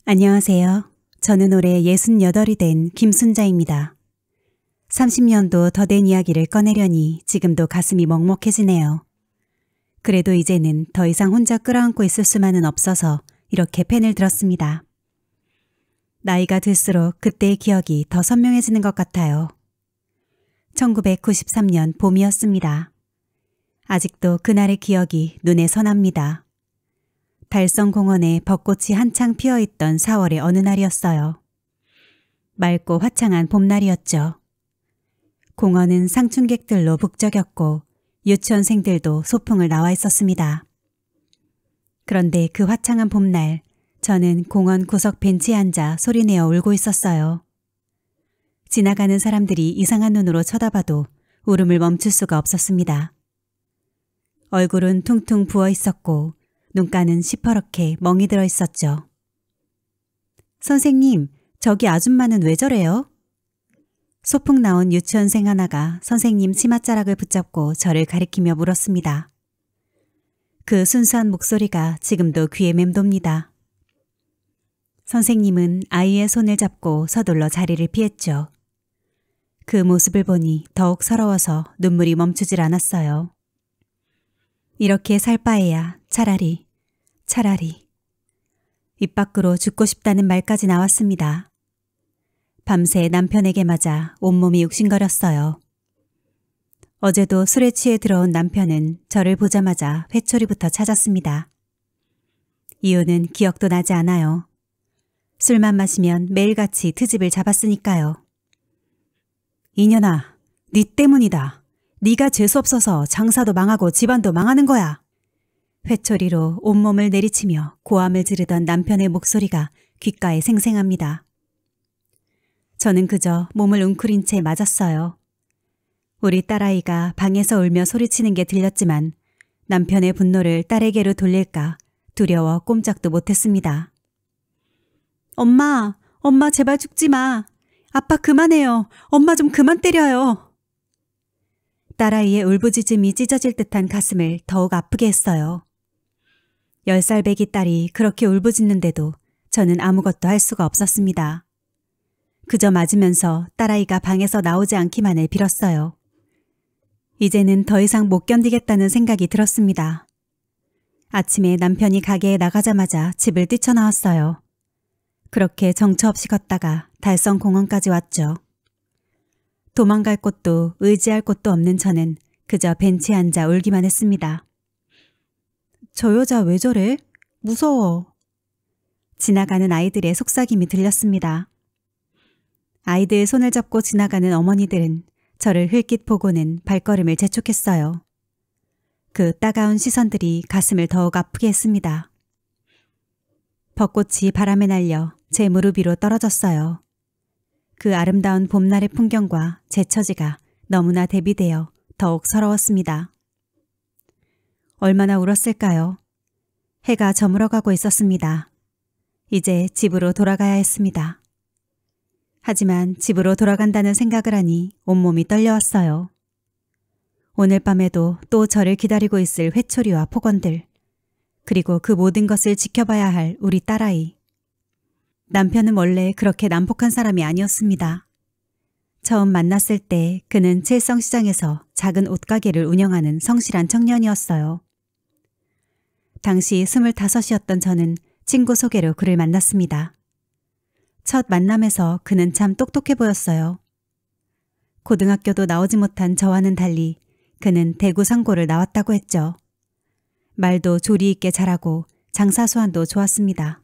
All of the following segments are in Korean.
안녕하세요. 저는 올해 68이 된 김순자입니다. 30년도 더 된 이야기를 꺼내려니 지금도 가슴이 먹먹해지네요. 그래도 이제는 더 이상 혼자 끌어안고 있을 수만은 없어서 이렇게 펜을 들었습니다. 나이가 들수록 그때의 기억이 더 선명해지는 것 같아요. 1993년 봄이었습니다. 아직도 그날의 기억이 눈에 선합니다. 달성공원에 벚꽃이 한창 피어있던 4월의 어느 날이었어요. 맑고 화창한 봄날이었죠. 공원은 상춘객들로 북적였고 유치원생들도 소풍을 나와 있었습니다. 그런데 그 화창한 봄날, 저는 공원 구석 벤치에 앉아 소리내어 울고 있었어요. 지나가는 사람들이 이상한 눈으로 쳐다봐도 울음을 멈출 수가 없었습니다. 얼굴은 퉁퉁 부어 있었고 눈가는 시퍼렇게 멍이 들어 있었죠. 선생님, 저기 아줌마는 왜 저래요? 소풍 나온 유치원생 하나가 선생님 치맛자락을 붙잡고 저를 가리키며 물었습니다. 그 순수한 목소리가 지금도 귀에 맴돕니다. 선생님은 아이의 손을 잡고 서둘러 자리를 피했죠. 그 모습을 보니 더욱 서러워서 눈물이 멈추질 않았어요. 이렇게 살 바에야 차라리 입 밖으로 죽고 싶다는 말까지 나왔습니다. 밤새 남편에게 맞아 온몸이 욕심거렸어요. 어제도 술에 취해 들어온 남편은 저를 보자마자 회초리부터 찾았습니다. 이유는 기억도 나지 않아요. 술만 마시면 매일같이 트집을 잡았으니까요. 이년아, 네 때문이다. 네가 재수없어서 장사도 망하고 집안도 망하는 거야. 회초리로 온몸을 내리치며 고함을 지르던 남편의 목소리가 귓가에 생생합니다. 저는 그저 몸을 웅크린 채 맞았어요. 우리 딸아이가 방에서 울며 소리치는 게 들렸지만 남편의 분노를 딸에게로 돌릴까 두려워 꼼짝도 못했습니다. 엄마 제발 죽지 마. 아빠 그만해요. 엄마 좀 그만 때려요. 딸아이의 울부짖음이 찢어질 듯한 가슴을 더욱 아프게 했어요. 10살 배기 딸이 그렇게 울부짖는데도 저는 아무것도 할 수가 없었습니다. 그저 맞으면서 딸아이가 방에서 나오지 않기만을 빌었어요. 이제는 더 이상 못 견디겠다는 생각이 들었습니다. 아침에 남편이 가게에 나가자마자 집을 뛰쳐나왔어요. 그렇게 정처 없이 걷다가 달성공원까지 왔죠. 도망갈 곳도 의지할 곳도 없는 저는 그저 벤치에 앉아 울기만 했습니다. 저 여자 왜 저래? 무서워. 지나가는 아이들의 속삭임이 들렸습니다. 아이들 손을 잡고 지나가는 어머니들은 저를 흘낏 보고는 발걸음을 재촉했어요. 그 따가운 시선들이 가슴을 더욱 아프게 했습니다. 벚꽃이 바람에 날려 제 무릎 위로 떨어졌어요. 그 아름다운 봄날의 풍경과 제 처지가 너무나 대비되어 더욱 서러웠습니다. 얼마나 울었을까요? 해가 저물어가고 있었습니다. 이제 집으로 돌아가야 했습니다. 하지만 집으로 돌아간다는 생각을 하니 온몸이 떨려왔어요. 오늘 밤에도 또 저를 기다리고 있을 회초리와 폭언들, 그리고 그 모든 것을 지켜봐야 할 우리 딸아이. 남편은 원래 그렇게 난폭한 사람이 아니었습니다. 처음 만났을 때 그는 칠성시장에서 작은 옷가게를 운영하는 성실한 청년이었어요. 당시 25이었던 저는 친구 소개로 그를 만났습니다. 첫 만남에서 그는 참 똑똑해 보였어요. 고등학교도 나오지 못한 저와는 달리 그는 대구 상고를 나왔다고 했죠. 말도 조리 있게 잘하고 장사 수완도 좋았습니다.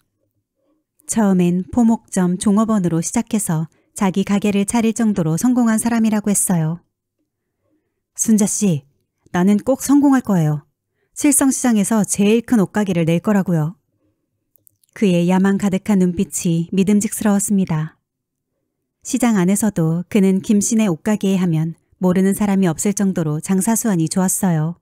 처음엔 포목점 종업원으로 시작해서 자기 가게를 차릴 정도로 성공한 사람이라고 했어요. 순자씨, 나는 꼭 성공할 거예요. 칠성시장에서 제일 큰 옷가게를 낼 거라고요. 그의 야망 가득한 눈빛이 믿음직스러웠습니다. 시장 안에서도 그는 김씨네 옷가게에 하면 모르는 사람이 없을 정도로 장사 수완이 좋았어요.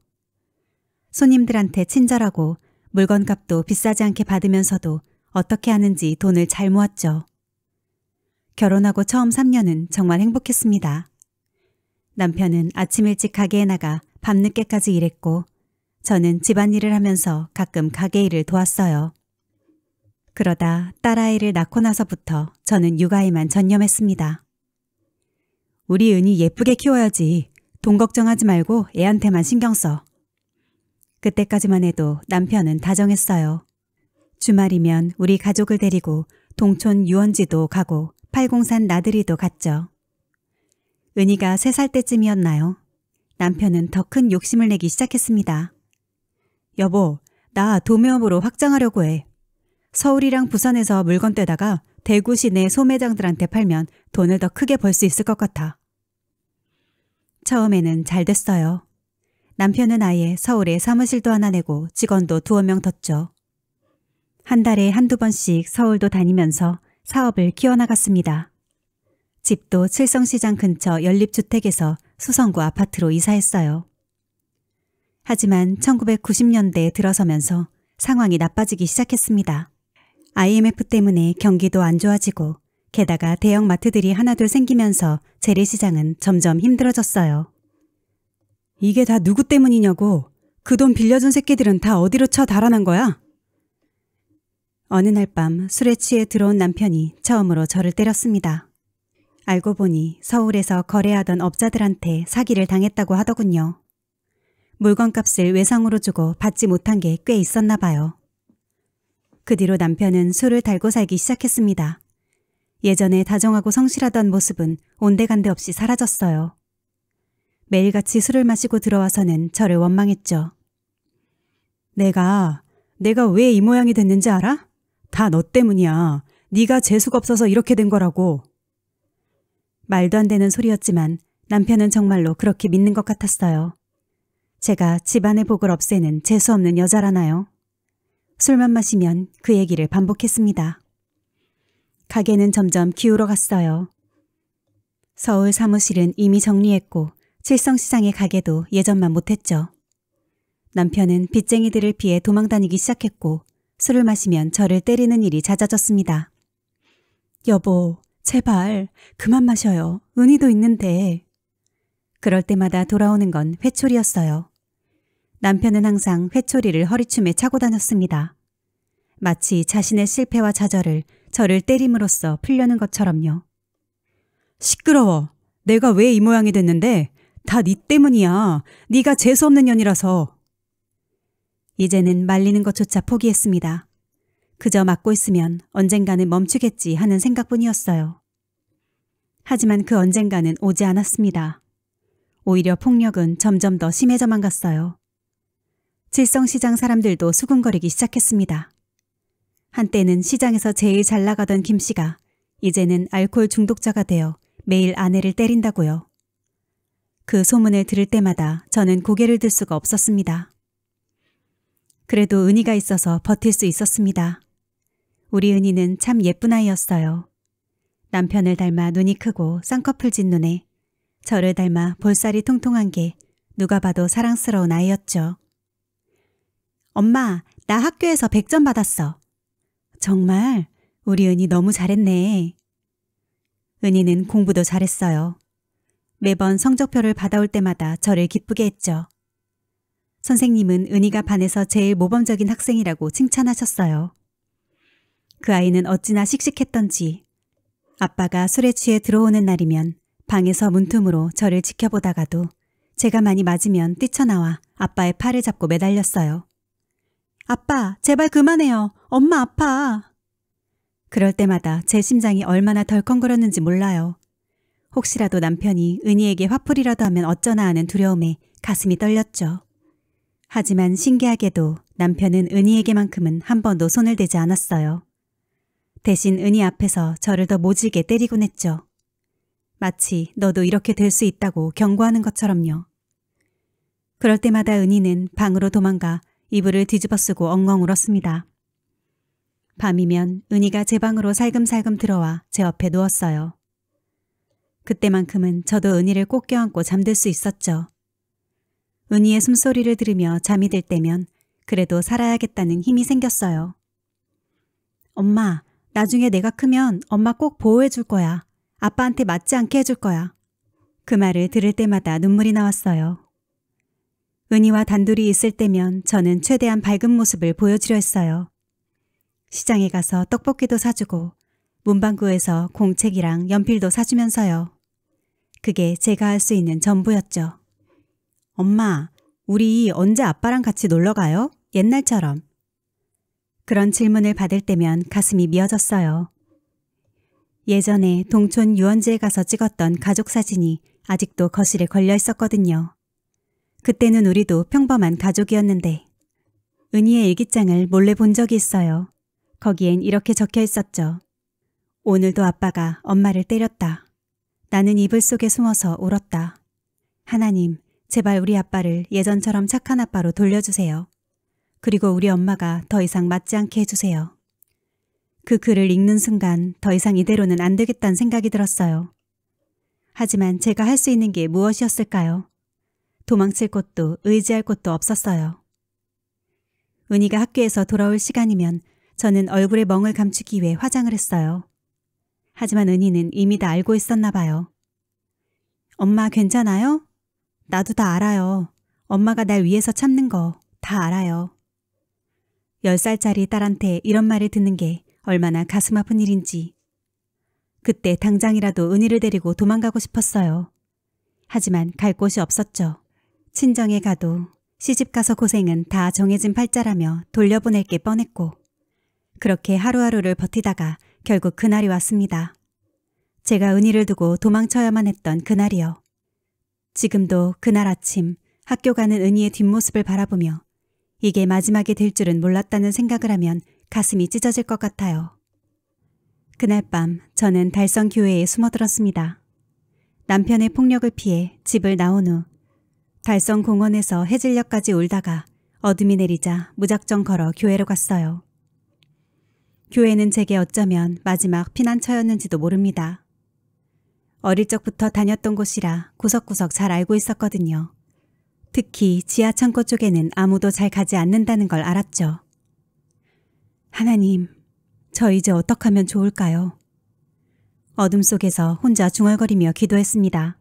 손님들한테 친절하고 물건값도 비싸지 않게 받으면서도 어떻게 하는지 돈을 잘 모았죠. 결혼하고 처음 3년은 정말 행복했습니다. 남편은 아침 일찍 가게에 나가 밤늦게까지 일했고 저는 집안일을 하면서 가끔 가게 일을 도왔어요. 그러다 딸아이를 낳고 나서부터 저는 육아에만 전념했습니다. 우리 은희 예쁘게 키워야지. 돈 걱정하지 말고 애한테만 신경 써. 그때까지만 해도 남편은 다정했어요. 주말이면 우리 가족을 데리고 동촌 유원지도 가고 팔공산 나들이도 갔죠. 은희가 3살 때쯤이었나요? 남편은 더 큰 욕심을 내기 시작했습니다. 여보, 나 도매업으로 확장하려고 해. 서울이랑 부산에서 물건 떼다가 대구 시내 소매장들한테 팔면 돈을 더 크게 벌 수 있을 것 같아. 처음에는 잘 됐어요. 남편은 아예 서울에 사무실도 하나 내고 직원도 2명 뒀죠. 한 달에 1~2번씩 서울도 다니면서 사업을 키워나갔습니다. 집도 칠성시장 근처 연립주택에서 수성구 아파트로 이사했어요. 하지만 1990년대에 들어서면서 상황이 나빠지기 시작했습니다. IMF 때문에 경기도 안 좋아지고 게다가 대형 마트들이 하나둘 생기면서 재래시장은 점점 힘들어졌어요. 이게 다 누구 때문이냐고. 그 돈 빌려준 새끼들은 다 어디로 쳐 달아난 거야? 어느 날 밤 술에 취해 들어온 남편이 처음으로 저를 때렸습니다. 알고 보니 서울에서 거래하던 업자들한테 사기를 당했다고 하더군요. 물건값을 외상으로 주고 받지 못한 게 꽤 있었나 봐요. 그 뒤로 남편은 술을 달고 살기 시작했습니다. 예전에 다정하고 성실하던 모습은 온데간데 없이 사라졌어요. 매일같이 술을 마시고 들어와서는 저를 원망했죠. 내가 왜 이 모양이 됐는지 알아? 다 너 때문이야. 네가 재수가 없어서 이렇게 된 거라고. 말도 안 되는 소리였지만 남편은 정말로 그렇게 믿는 것 같았어요. 제가 집안의 복을 없애는 재수 없는 여자라나요? 술만 마시면 그 얘기를 반복했습니다. 가게는 점점 기울어 갔어요. 서울 사무실은 이미 정리했고 칠성시장의 가게도 예전만 못했죠. 남편은 빚쟁이들을 피해 도망다니기 시작했고 술을 마시면 저를 때리는 일이 잦아졌습니다. 여보, 제발 그만 마셔요. 은희도 있는데. 그럴 때마다 돌아오는 건 회초리였어요. 남편은 항상 회초리를 허리춤에 차고 다녔습니다. 마치 자신의 실패와 좌절을 저를 때림으로써 풀려는 것처럼요. 시끄러워. 내가 왜 이 모양이 됐는데 다 네 때문이야. 네가 재수없는 년이라서. 이제는 말리는 것조차 포기했습니다. 그저 맞고 있으면 언젠가는 멈추겠지 하는 생각뿐이었어요. 하지만 그 언젠가는 오지 않았습니다. 오히려 폭력은 점점 더 심해져만 갔어요. 칠성시장 사람들도 수군거리기 시작했습니다. 한때는 시장에서 제일 잘 나가던 김씨가 이제는 알코올 중독자가 되어 매일 아내를 때린다고요. 그 소문을 들을 때마다 저는 고개를 들 수가 없었습니다. 그래도 은희가 있어서 버틸 수 있었습니다. 우리 은희는 참 예쁜 아이였어요. 남편을 닮아 눈이 크고 쌍꺼풀진 눈에 저를 닮아 볼살이 통통한 게 누가 봐도 사랑스러운 아이였죠. 엄마, 나 학교에서 100점 받았어. 정말? 우리 은희 너무 잘했네. 은희는 공부도 잘했어요. 매번 성적표를 받아올 때마다 저를 기쁘게 했죠. 선생님은 은희가 반에서 제일 모범적인 학생이라고 칭찬하셨어요. 그 아이는 어찌나 씩씩했던지 아빠가 술에 취해 들어오는 날이면 방에서 문틈으로 저를 지켜보다가도 제가 많이 맞으면 뛰쳐나와 아빠의 팔을 잡고 매달렸어요. 아빠, 제발 그만해요. 엄마 아파. 그럴 때마다 제 심장이 얼마나 덜컹거렸는지 몰라요. 혹시라도 남편이 은희에게 화풀이라도 하면 어쩌나 하는 두려움에 가슴이 떨렸죠. 하지만 신기하게도 남편은 은희에게만큼은 한 번도 손을 대지 않았어요. 대신 은희 앞에서 저를 더 모질게 때리곤 했죠. 마치 너도 이렇게 될 수 있다고 경고하는 것처럼요. 그럴 때마다 은희는 방으로 도망가 이불을 뒤집어 쓰고 엉엉 울었습니다. 밤이면 은희가 제 방으로 살금살금 들어와 제 옆에 누웠어요. 그때만큼은 저도 은희를 꼭 껴안고 잠들 수 있었죠. 은희의 숨소리를 들으며 잠이 들 때면 그래도 살아야겠다는 힘이 생겼어요. 엄마, 나중에 내가 크면 엄마 꼭 보호해 줄 거야. 아빠한테 맞지 않게 해줄 거야. 그 말을 들을 때마다 눈물이 나왔어요. 은희와 단둘이 있을 때면 저는 최대한 밝은 모습을 보여주려 했어요. 시장에 가서 떡볶이도 사주고 문방구에서 공책이랑 연필도 사주면서요. 그게 제가 할 수 있는 전부였죠. 엄마, 우리 언제 아빠랑 같이 놀러 가요? 옛날처럼. 그런 질문을 받을 때면 가슴이 미어졌어요. 예전에 동촌 유원지에 가서 찍었던 가족 사진이 아직도 거실에 걸려 있었거든요. 그때는 우리도 평범한 가족이었는데 은희의 일기장을 몰래 본 적이 있어요. 거기엔 이렇게 적혀 있었죠. 오늘도 아빠가 엄마를 때렸다. 나는 이불 속에 숨어서 울었다. 하나님, 제발 우리 아빠를 예전처럼 착한 아빠로 돌려주세요. 그리고 우리 엄마가 더 이상 맞지 않게 해주세요. 그 글을 읽는 순간 더 이상 이대로는 안 되겠다는 생각이 들었어요. 하지만 제가 할 수 있는 게 무엇이었을까요? 도망칠 곳도 의지할 곳도 없었어요. 은희가 학교에서 돌아올 시간이면 저는 얼굴에 멍을 감추기 위해 화장을 했어요. 하지만 은희는 이미 다 알고 있었나 봐요. 엄마 괜찮아요? 나도 다 알아요. 엄마가 날 위해서 참는 거 다 알아요. 10살짜리 딸한테 이런 말을 듣는 게 얼마나 가슴 아픈 일인지. 그때 당장이라도 은희를 데리고 도망가고 싶었어요. 하지만 갈 곳이 없었죠. 친정에 가도 시집가서 고생은 다 정해진 팔자라며 돌려보낼 게 뻔했고 그렇게 하루하루를 버티다가 결국 그날이 왔습니다. 제가 은희를 두고 도망쳐야만 했던 그날이요. 지금도 그날 아침 학교 가는 은희의 뒷모습을 바라보며 이게 마지막이 될 줄은 몰랐다는 생각을 하면 가슴이 찢어질 것 같아요. 그날 밤 저는 달성교회에 숨어들었습니다. 남편의 폭력을 피해 집을 나온 후 달성공원에서 해질녘까지 울다가 어둠이 내리자 무작정 걸어 교회로 갔어요. 교회는 제게 어쩌면 마지막 피난처였는지도 모릅니다. 어릴 적부터 다녔던 곳이라 구석구석 잘 알고 있었거든요. 특히 지하창고 쪽에는 아무도 잘 가지 않는다는 걸 알았죠. 하나님, 저 이제 어떡하면 좋을까요? 어둠 속에서 혼자 중얼거리며 기도했습니다.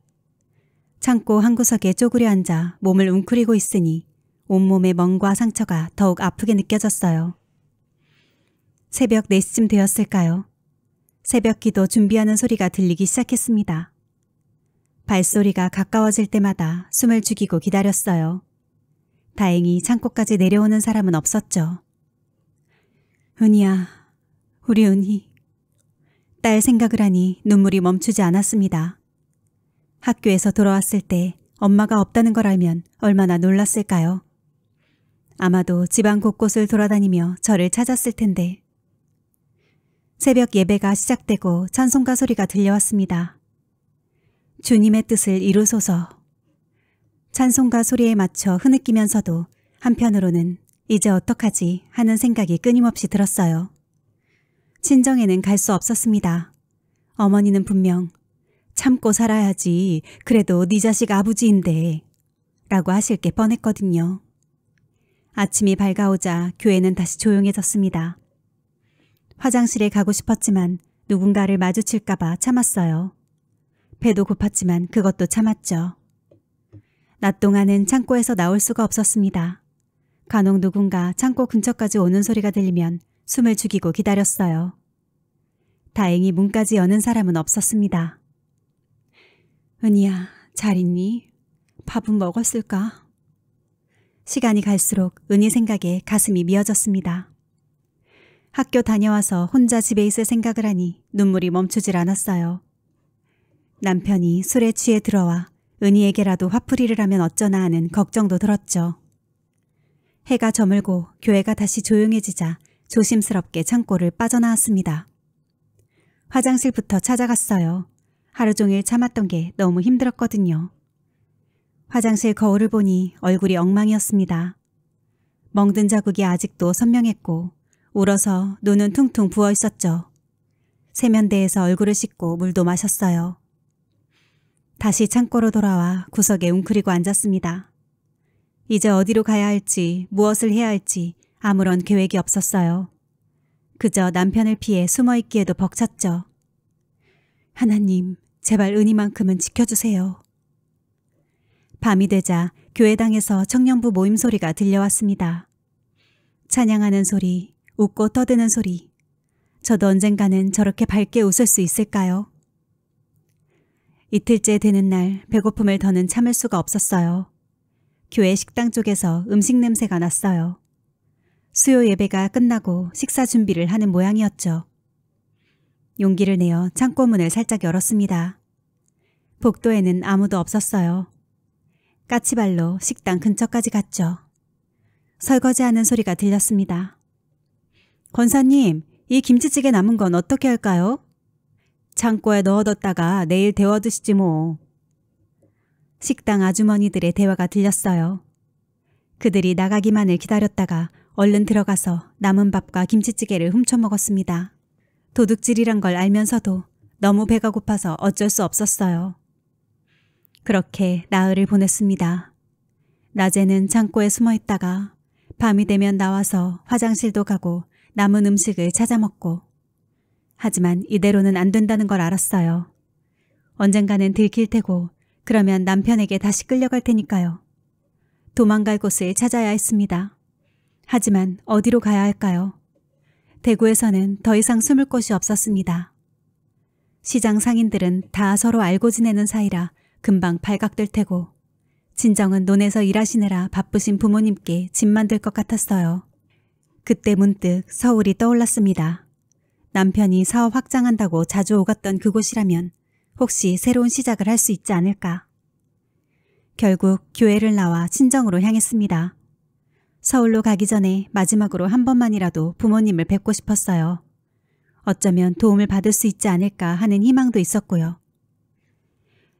창고 한 구석에 쪼그려 앉아 몸을 웅크리고 있으니 온몸의 멍과 상처가 더욱 아프게 느껴졌어요. 새벽 4시쯤 되었을까요? 새벽 기도 준비하는 소리가 들리기 시작했습니다. 발소리가 가까워질 때마다 숨을 죽이고 기다렸어요. 다행히 창고까지 내려오는 사람은 없었죠. 은희야, 우리 은희. 딸 생각을 하니 눈물이 멈추지 않았습니다. 학교에서 돌아왔을 때 엄마가 없다는 걸 알면 얼마나 놀랐을까요? 아마도 집안 곳곳을 돌아다니며 저를 찾았을 텐데. 새벽 예배가 시작되고 찬송가 소리가 들려왔습니다. 주님의 뜻을 이루소서. 찬송가 소리에 맞춰 흐느끼면서도 한편으로는 이제 어떡하지 하는 생각이 끊임없이 들었어요. 친정에는 갈 수 없었습니다. 어머니는 분명 참고 살아야지 그래도 네 자식 아버지인데 라고 하실 게 뻔했거든요. 아침이 밝아오자 교회는 다시 조용해졌습니다. 화장실에 가고 싶었지만 누군가를 마주칠까봐 참았어요. 배도 고팠지만 그것도 참았죠. 낮 동안은 창고에서 나올 수가 없었습니다. 간혹 누군가 창고 근처까지 오는 소리가 들리면 숨을 죽이고 기다렸어요. 다행히 문까지 여는 사람은 없었습니다. 은희야, 잘 있니? 밥은 먹었을까? 시간이 갈수록 은희 생각에 가슴이 미어졌습니다. 학교 다녀와서 혼자 집에 있을 생각을 하니 눈물이 멈추질 않았어요. 남편이 술에 취해 들어와 은희에게라도 화풀이를 하면 어쩌나 하는 걱정도 들었죠. 해가 저물고 교회가 다시 조용해지자 조심스럽게 창고를 빠져나왔습니다. 화장실부터 찾아갔어요. 하루 종일 참았던 게 너무 힘들었거든요. 화장실 거울을 보니 얼굴이 엉망이었습니다. 멍든 자국이 아직도 선명했고 울어서 눈은 퉁퉁 부어 있었죠. 세면대에서 얼굴을 씻고 물도 마셨어요. 다시 창고로 돌아와 구석에 웅크리고 앉았습니다. 이제 어디로 가야 할지 무엇을 해야 할지 아무런 계획이 없었어요. 그저 남편을 피해 숨어있기에도 벅찼죠. 하나님, 제발 은희만큼은 지켜주세요. 밤이 되자 교회당에서 청년부 모임 소리가 들려왔습니다. 찬양하는 소리, 웃고 떠드는 소리. 저도 언젠가는 저렇게 밝게 웃을 수 있을까요? 이틀째 되는 날 배고픔을 더는 참을 수가 없었어요. 교회 식당 쪽에서 음식 냄새가 났어요. 수요 예배가 끝나고 식사 준비를 하는 모양이었죠. 용기를 내어 창고 문을 살짝 열었습니다. 복도에는 아무도 없었어요. 까치발로 식당 근처까지 갔죠. 설거지하는 소리가 들렸습니다. 권사님, 이 김치찌개 남은 건 어떻게 할까요? 창고에 넣어뒀다가 내일 데워 드시지 뭐. 식당 아주머니들의 대화가 들렸어요. 그들이 나가기만을 기다렸다가 얼른 들어가서 남은 밥과 김치찌개를 훔쳐 먹었습니다. 도둑질이란 걸 알면서도 너무 배가 고파서 어쩔 수 없었어요. 그렇게 나흘을 보냈습니다. 낮에는 창고에 숨어 있다가 밤이 되면 나와서 화장실도 가고 남은 음식을 찾아 먹고. 하지만 이대로는 안 된다는 걸 알았어요. 언젠가는 들킬 테고 그러면 남편에게 다시 끌려갈 테니까요. 도망갈 곳을 찾아야 했습니다. 하지만 어디로 가야 할까요? 대구에서는 더 이상 숨을 곳이 없었습니다. 시장 상인들은 다 서로 알고 지내는 사이라 금방 발각될 테고 진정은 논에서 일하시느라 바쁘신 부모님께 짐 만들 것 같았어요. 그때 문득 서울이 떠올랐습니다. 남편이 사업 확장한다고 자주 오갔던 그곳이라면 혹시 새로운 시작을 할 수 있지 않을까. 결국 교회를 나와 친정으로 향했습니다. 서울로 가기 전에 마지막으로 한 번만이라도 부모님을 뵙고 싶었어요. 어쩌면 도움을 받을 수 있지 않을까 하는 희망도 있었고요.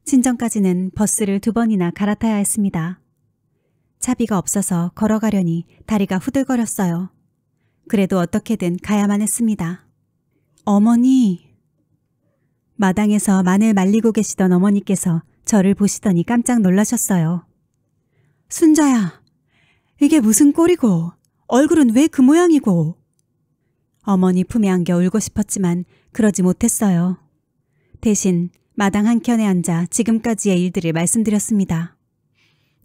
친정까지는 버스를 2번이나 갈아타야 했습니다. 차비가 없어서 걸어가려니 다리가 후들거렸어요. 그래도 어떻게든 가야만 했습니다. 어머니! 마당에서 마늘 말리고 계시던 어머니께서 저를 보시더니 깜짝 놀라셨어요. 순자야, 이게 무슨 꼴이고 얼굴은 왜 그 모양이고. 어머니 품에 안겨 울고 싶었지만 그러지 못했어요. 대신 마당 한켠에 앉아 지금까지의 일들을 말씀드렸습니다.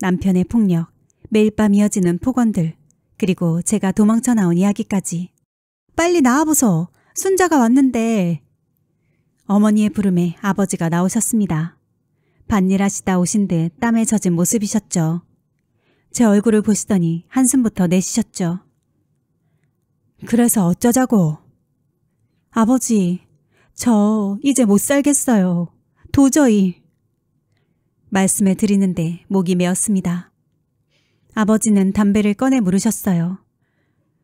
남편의 폭력, 매일 밤 이어지는 폭언들, 그리고 제가 도망쳐 나온 이야기까지. 빨리 나와보소. 순자가 왔는데. 어머니의 부름에 아버지가 나오셨습니다. 밭일하시다 오신 듯 땀에 젖은 모습이셨죠. 제 얼굴을 보시더니 한숨부터 내쉬셨죠. 그래서 어쩌자고. 아버지, 저 이제 못 살겠어요. 도저히. 말씀을 드리는데 목이 메었습니다. 아버지는 담배를 꺼내 물으셨어요.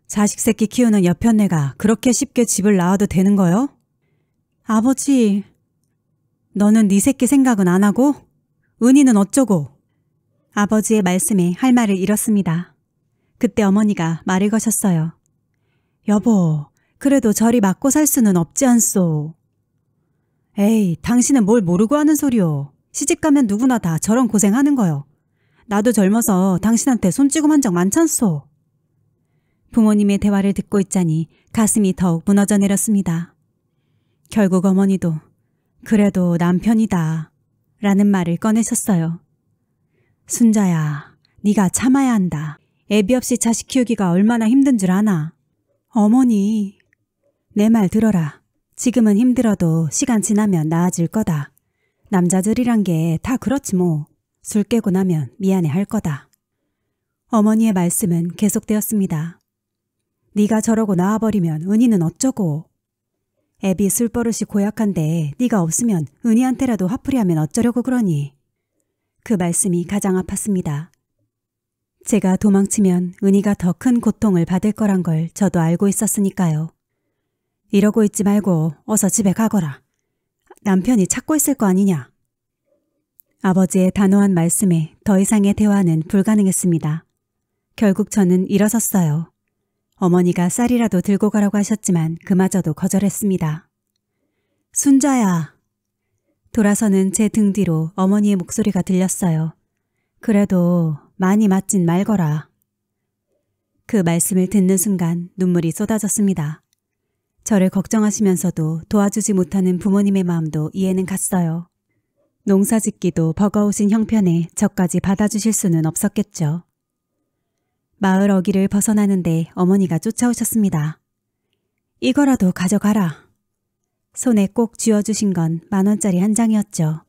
자식 새끼 키우는 여편네가 그렇게 쉽게 집을 나와도 되는 거요? 아버지, 너는 네 새끼 생각은 안 하고? 은희는 어쩌고? 아버지의 말씀에 할 말을 잃었습니다. 그때 어머니가 말을 거셨어요. 여보, 그래도 저리 맞고 살 수는 없지 않소. 에이, 당신은 뭘 모르고 하는 소리요. 시집가면 누구나 다 저런 고생하는 거요. 나도 젊어서 당신한테 손찌검 한 적 많잖소. 부모님의 대화를 듣고 있자니 가슴이 더욱 무너져 내렸습니다. 결국 어머니도 그래도 남편이다 라는 말을 꺼내셨어요. 순자야, 네가 참아야 한다. 애비 없이 자식 키우기가 얼마나 힘든 줄 아나. 어머니, 내 말 들어라. 지금은 힘들어도 시간 지나면 나아질 거다. 남자들이란 게 다 그렇지 뭐. 술 깨고 나면 미안해 할 거다. 어머니의 말씀은 계속되었습니다. 네가 저러고 나와버리면 은희는 어쩌고. 애비 술버릇이 고약한데 네가 없으면 은희한테라도 화풀이하면 어쩌려고 그러니. 그 말씀이 가장 아팠습니다. 제가 도망치면 은희가 더 큰 고통을 받을 거란 걸 저도 알고 있었으니까요. 이러고 있지 말고 어서 집에 가거라. 남편이 찾고 있을 거 아니냐. 아버지의 단호한 말씀에 더 이상의 대화는 불가능했습니다. 결국 저는 일어섰어요. 어머니가 쌀이라도 들고 가라고 하셨지만 그마저도 거절했습니다. 순자야. 돌아서는 제 등 뒤로 어머니의 목소리가 들렸어요. 그래도 많이 맞진 말거라. 그 말씀을 듣는 순간 눈물이 쏟아졌습니다. 저를 걱정하시면서도 도와주지 못하는 부모님의 마음도 이해는 갔어요. 농사짓기도 버거우신 형편에 저까지 받아주실 수는 없었겠죠. 마을 어귀를 벗어나는데 어머니가 쫓아오셨습니다. 이거라도 가져가라. 손에 꼭 쥐어주신 건 10,000원짜리 한 장이었죠.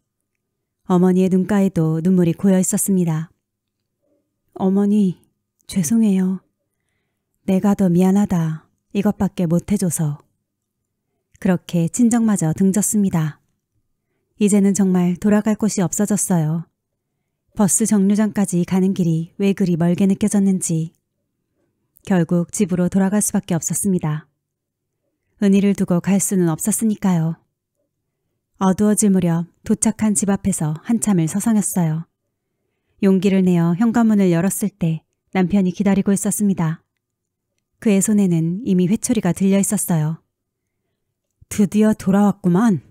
어머니의 눈가에도 눈물이 고여 있었습니다. 어머니, 죄송해요. 내가 더 미안하다. 이것밖에 못해줘서. 그렇게 친정마저 등졌습니다. 이제는 정말 돌아갈 곳이 없어졌어요. 버스 정류장까지 가는 길이 왜 그리 멀게 느껴졌는지. 결국 집으로 돌아갈 수밖에 없었습니다. 은희를 두고 갈 수는 없었으니까요. 어두워질 무렵 도착한 집 앞에서 한참을 서성였어요. 용기를 내어 현관문을 열었을 때 남편이 기다리고 있었습니다. 그의 손에는 이미 회초리가 들려 있었어요. 드디어 돌아왔구만.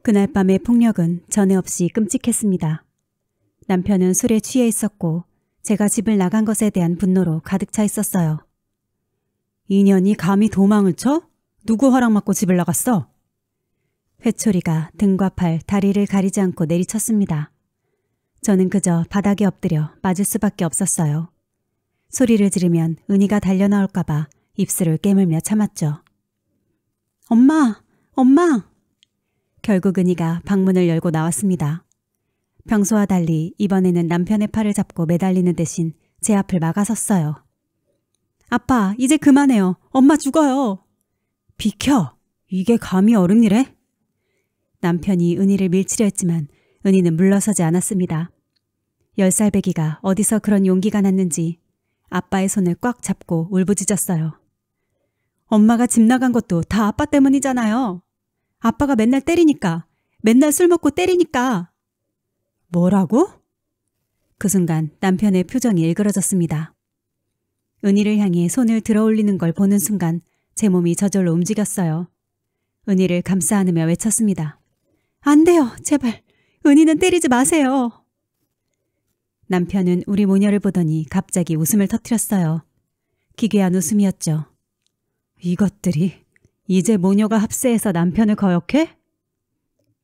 그날 밤의 폭력은 전에 없이 끔찍했습니다. 남편은 술에 취해 있었고 제가 집을 나간 것에 대한 분노로 가득 차 있었어요. 인연이 감히 도망을 쳐? 누구 허락 받고 집을 나갔어? 회초리가 등과 팔, 다리를 가리지 않고 내리쳤습니다. 저는 그저 바닥에 엎드려 맞을 수밖에 없었어요. 소리를 지르면 은희가 달려나올까봐 입술을 깨물며 참았죠. 엄마! 엄마! 결국 은희가 방문을 열고 나왔습니다. 평소와 달리 이번에는 남편의 팔을 잡고 매달리는 대신 제 앞을 막아섰어요. 아빠, 이제 그만해요. 엄마 죽어요. 비켜! 이게 감히 어른이래? 남편이 은희를 밀치려 했지만 은희는 물러서지 않았습니다. 10살 배기가 어디서 그런 용기가 났는지 아빠의 손을 꽉 잡고 울부짖었어요. 엄마가 집 나간 것도 다 아빠 때문이잖아요. 아빠가 맨날 때리니까, 맨날 술 먹고 때리니까. 뭐라고? 그 순간 남편의 표정이 일그러졌습니다. 은희를 향해 손을 들어 올리는 걸 보는 순간 제 몸이 저절로 움직였어요. 은희를 감싸 안으며 외쳤습니다. 안 돼요, 제발. 은희는 때리지 마세요. 남편은 우리 모녀를 보더니 갑자기 웃음을 터뜨렸어요. 기괴한 웃음이었죠. 이것들이 이제 모녀가 합세해서 남편을 거역해?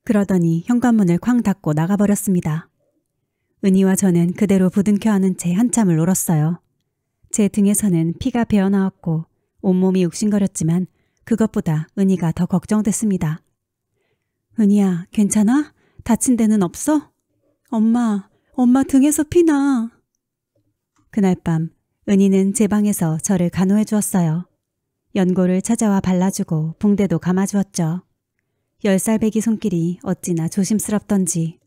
그러더니 현관문을 쾅 닫고 나가버렸습니다. 은희와 저는 그대로 부둥켜 안은 채 한참을 울었어요. 제 등에서는 피가 배어나왔고 온몸이 욱신거렸지만 그것보다 은희가 더 걱정됐습니다. 은희야, 괜찮아? 다친 데는 없어? 엄마 등에서 피나. 그날 밤 은희는 제 방에서 저를 간호해 주었어요. 연고를 찾아와 발라주고 붕대도 감아주었죠. 10살 배기 손길이 어찌나 조심스럽던지.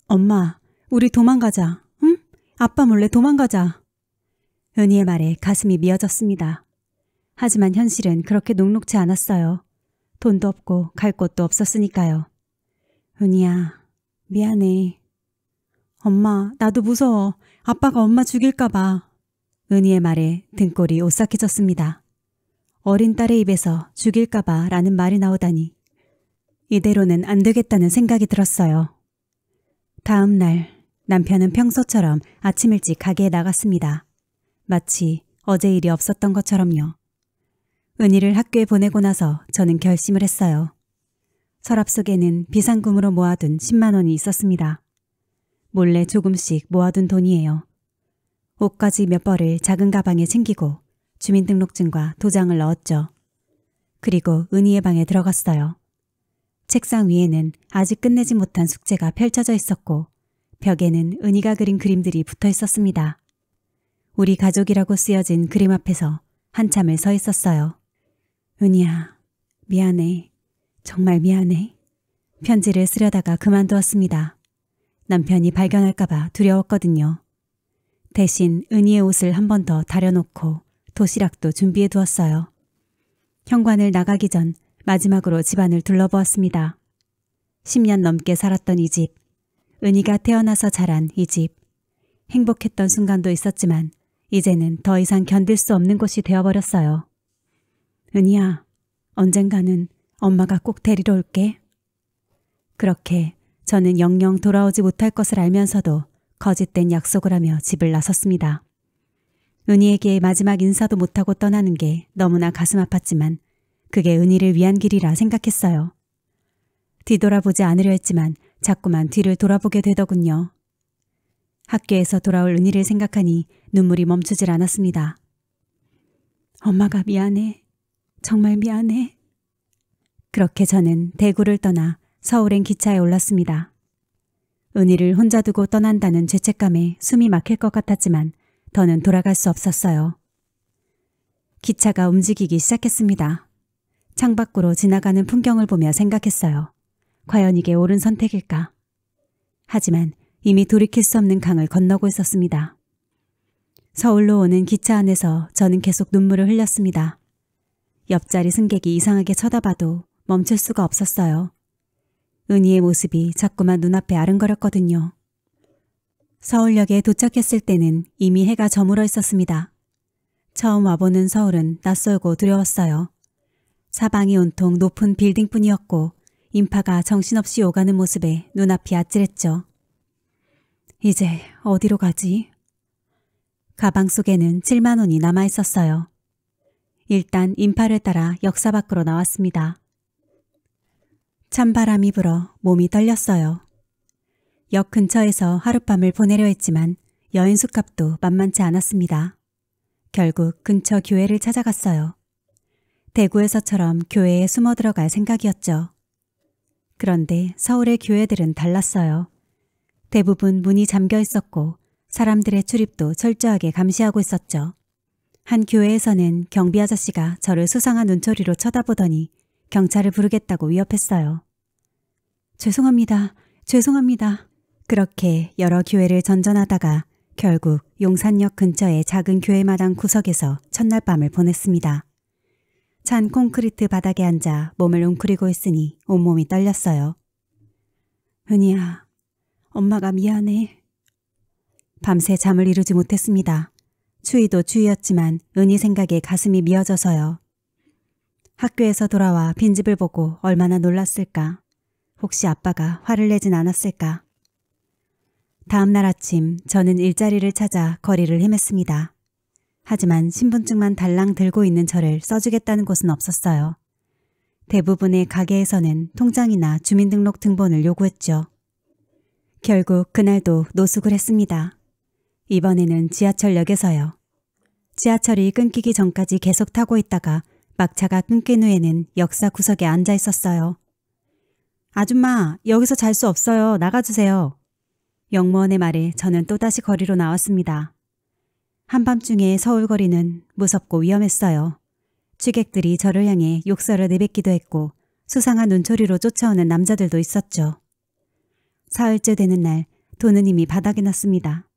엄마, 우리 도망가자. 응? 아빠 몰래 도망가자. 은희의 말에 가슴이 미어졌습니다. 하지만 현실은 그렇게 녹록지 않았어요. 돈도 없고 갈 곳도 없었으니까요. 은희야, 미안해. 엄마, 나도 무서워. 아빠가 엄마 죽일까 봐. 은희의 말에 등골이 오싹해졌습니다. 어린 딸의 입에서 죽일까 봐 라는 말이 나오다니. 이대로는 안 되겠다는 생각이 들었어요. 다음 날 남편은 평소처럼 아침 일찍 가게에 나갔습니다. 마치 어제 일이 없었던 것처럼요. 은희를 학교에 보내고 나서 저는 결심을 했어요. 서랍 속에는 비상금으로 모아둔 10만 원이 있었습니다. 몰래 조금씩 모아둔 돈이에요. 옷가지 몇 벌을 작은 가방에 챙기고 주민등록증과 도장을 넣었죠. 그리고 은희의 방에 들어갔어요. 책상 위에는 아직 끝내지 못한 숙제가 펼쳐져 있었고 벽에는 은희가 그린 그림들이 붙어 있었습니다. 우리 가족이라고 쓰여진 그림 앞에서 한참을 서 있었어요. 은희야, 미안해. 정말 미안해. 편지를 쓰려다가 그만두었습니다. 남편이 발견할까봐 두려웠거든요. 대신 은희의 옷을 한 번 더 다려놓고 도시락도 준비해 두었어요. 현관을 나가기 전 마지막으로 집안을 둘러보았습니다. 10년 넘게 살았던 이 집, 은희가 태어나서 자란 이 집. 행복했던 순간도 있었지만 이제는 더 이상 견딜 수 없는 곳이 되어버렸어요. 은희야, 언젠가는 엄마가 꼭 데리러 올게. 그렇게 저는 영영 돌아오지 못할 것을 알면서도 거짓된 약속을 하며 집을 나섰습니다. 은희에게 마지막 인사도 못하고 떠나는 게 너무나 가슴 아팠지만 그게 은희를 위한 길이라 생각했어요. 뒤돌아보지 않으려 했지만 자꾸만 뒤를 돌아보게 되더군요. 학교에서 돌아올 은희를 생각하니 눈물이 멈추질 않았습니다. 엄마가 미안해. 정말 미안해. 그렇게 저는 대구를 떠나 서울행 기차에 올랐습니다. 은희를 혼자 두고 떠난다는 죄책감에 숨이 막힐 것 같았지만 더는 돌아갈 수 없었어요. 기차가 움직이기 시작했습니다. 창밖으로 지나가는 풍경을 보며 생각했어요. 과연 이게 옳은 선택일까? 하지만 이미 돌이킬 수 없는 강을 건너고 있었습니다. 서울로 오는 기차 안에서 저는 계속 눈물을 흘렸습니다. 옆자리 승객이 이상하게 쳐다봐도 멈출 수가 없었어요. 은희의 모습이 자꾸만 눈앞에 아른거렸거든요. 서울역에 도착했을 때는 이미 해가 저물어 있었습니다. 처음 와보는 서울은 낯설고 두려웠어요. 사방이 온통 높은 빌딩뿐이었고 인파가 정신없이 오가는 모습에 눈앞이 아찔했죠. 이제 어디로 가지? 가방 속에는 7만 원이 남아있었어요. 일단 인파를 따라 역사 밖으로 나왔습니다. 찬바람이 불어 몸이 떨렸어요. 역 근처에서 하룻밤을 보내려 했지만 여인 수값도 만만치 않았습니다. 결국 근처 교회를 찾아갔어요. 대구에서처럼 교회에 숨어 들어갈 생각이었죠. 그런데 서울의 교회들은 달랐어요. 대부분 문이 잠겨 있었고 사람들의 출입도 철저하게 감시하고 있었죠. 한 교회에서는 경비 아저씨가 저를 수상한 눈초리로 쳐다보더니 경찰을 부르겠다고 위협했어요. 죄송합니다. 죄송합니다. 그렇게 여러 교회를 전전하다가 결국 용산역 근처의 작은 교회 마당 구석에서 첫날 밤을 보냈습니다. 찬 콘크리트 바닥에 앉아 몸을 웅크리고 있으니 온몸이 떨렸어요. 은희야, 엄마가 미안해. 밤새 잠을 이루지 못했습니다. 추위도 추위였지만 은희 생각에 가슴이 미어져서요. 학교에서 돌아와 빈집을 보고 얼마나 놀랐을까. 혹시 아빠가 화를 내진 않았을까. 다음 날 아침 저는 일자리를 찾아 거리를 헤맸습니다. 하지만 신분증만 달랑 들고 있는 저를 써주겠다는 곳은 없었어요. 대부분의 가게에서는 통장이나 주민등록 등본을 요구했죠. 결국 그날도 노숙을 했습니다. 이번에는 지하철역에서요. 지하철이 끊기기 전까지 계속 타고 있다가 막차가 끊긴 후에는 역사 구석에 앉아 있었어요. 아줌마, 여기서 잘 수 없어요. 나가주세요. 역무원의 말에 저는 또다시 거리로 나왔습니다. 한밤중에 서울 거리는 무섭고 위험했어요. 취객들이 저를 향해 욕설을 내뱉기도 했고 수상한 눈초리로 쫓아오는 남자들도 있었죠. 사흘째 되는 날 돈은 이미 바닥이 났습니다.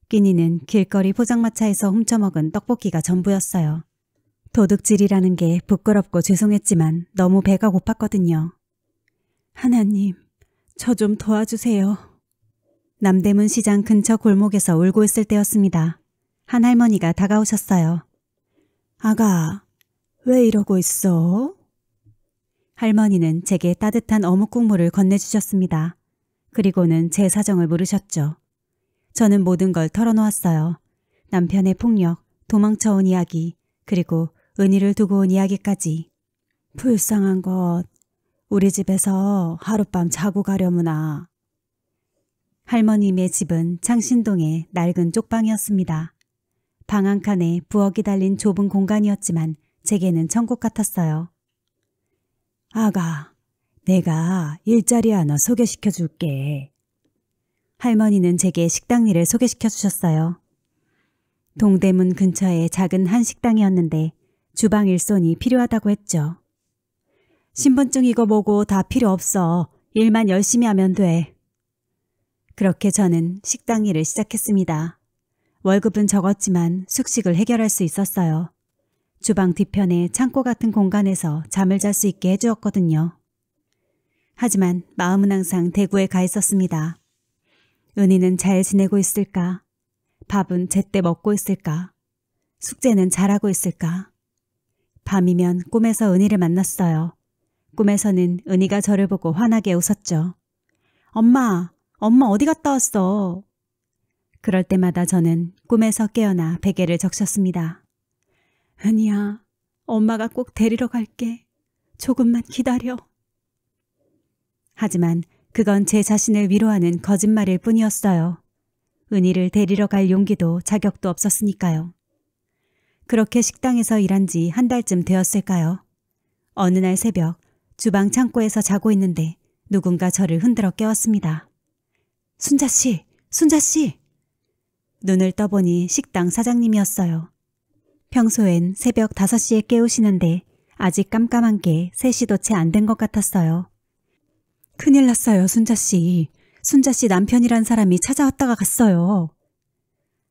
끼니는 길거리 포장마차에서 훔쳐먹은 떡볶이가 전부였어요. 도둑질이라는 게 부끄럽고 죄송했지만 너무 배가 고팠거든요. 하나님, 저 좀 도와주세요. 남대문 시장 근처 골목에서 울고 있을 때였습니다. 한 할머니가 다가오셨어요. 아가, 왜 이러고 있어? 할머니는 제게 따뜻한 어묵 국물을 건네주셨습니다. 그리고는 제 사정을 물으셨죠. 저는 모든 걸 털어놓았어요. 남편의 폭력, 도망쳐온 이야기, 그리고 은희를 두고 온 이야기까지. 불쌍한 것, 우리 집에서 하룻밤 자고 가려무나. 할머님의 집은 창신동의 낡은 쪽방이었습니다. 방 한 칸에 부엌이 달린 좁은 공간이었지만 제게는 천국 같았어요. 아가, 내가 일자리 하나 소개시켜 줄게. 할머니는 제게 식당 일을 소개시켜 주셨어요. 동대문 근처의 작은 한식당이었는데 주방 일손이 필요하다고 했죠. 신분증 이거 뭐고 다 필요 없어. 일만 열심히 하면 돼. 그렇게 저는 식당 일을 시작했습니다. 월급은 적었지만 숙식을 해결할 수 있었어요. 주방 뒤편에 창고 같은 공간에서 잠을 잘 수 있게 해주었거든요. 하지만 마음은 항상 대구에 가 있었습니다. 은희는 잘 지내고 있을까? 밥은 제때 먹고 있을까? 숙제는 잘하고 있을까? 밤이면 꿈에서 은희를 만났어요. 꿈에서는 은희가 저를 보고 환하게 웃었죠. 엄마 어디 갔다 왔어? 그럴 때마다 저는 꿈에서 깨어나 베개를 적셨습니다. 은희야, 엄마가 꼭 데리러 갈게. 조금만 기다려. 하지만 그건 제 자신을 위로하는 거짓말일 뿐이었어요. 은희를 데리러 갈 용기도 자격도 없었으니까요. 그렇게 식당에서 일한 지 한 달쯤 되었을까요? 어느 날 새벽 주방 창고에서 자고 있는데 누군가 저를 흔들어 깨웠습니다. 순자씨! 순자씨! 눈을 떠보니 식당 사장님이었어요. 평소엔 새벽 5시에 깨우시는데 아직 깜깜한 게 3시도 채 안 된 것 같았어요. 큰일 났어요, 순자씨. 순자씨 남편이란 사람이 찾아왔다가 갔어요.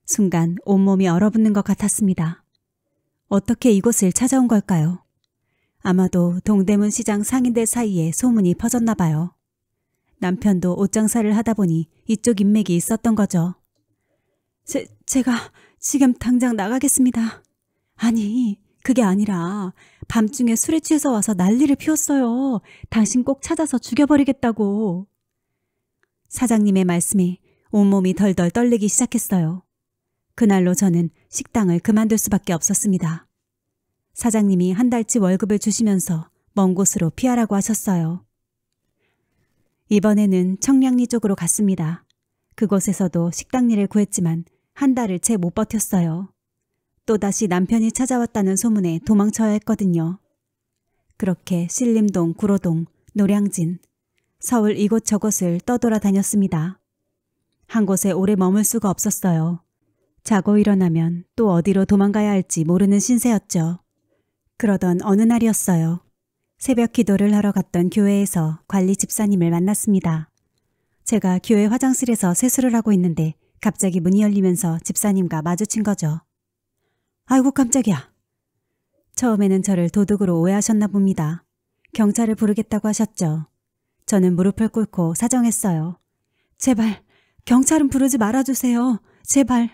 순간 온몸이 얼어붙는 것 같았습니다. 어떻게 이곳을 찾아온 걸까요? 아마도 동대문 시장 상인들 사이에 소문이 퍼졌나 봐요. 남편도 옷장사를 하다 보니 이쪽 인맥이 있었던 거죠. 제가 지금 당장 나가겠습니다. 아니, 그게 아니라 밤중에 술에 취해서 와서 난리를 피웠어요. 당신 꼭 찾아서 죽여버리겠다고. 사장님의 말씀에 온몸이 덜덜 떨리기 시작했어요. 그날로 저는 식당을 그만둘 수밖에 없었습니다. 사장님이 한 달치 월급을 주시면서 먼 곳으로 피하라고 하셨어요. 이번에는 청량리 쪽으로 갔습니다. 그곳에서도 식당 일을 구했지만 한 달을 채 못 버텼어요. 또다시 남편이 찾아왔다는 소문에 도망쳐야 했거든요. 그렇게 신림동, 구로동, 노량진, 서울 이곳저곳을 떠돌아 다녔습니다. 한 곳에 오래 머물 수가 없었어요. 자고 일어나면 또 어디로 도망가야 할지 모르는 신세였죠. 그러던 어느 날이었어요. 새벽 기도를 하러 갔던 교회에서 관리 집사님을 만났습니다. 제가 교회 화장실에서 세수를 하고 있는데 갑자기 문이 열리면서 집사님과 마주친 거죠. 아이고 깜짝이야. 처음에는 저를 도둑으로 오해하셨나 봅니다. 경찰을 부르겠다고 하셨죠. 저는 무릎을 꿇고 사정했어요. 제발 경찰은 부르지 말아주세요. 제발.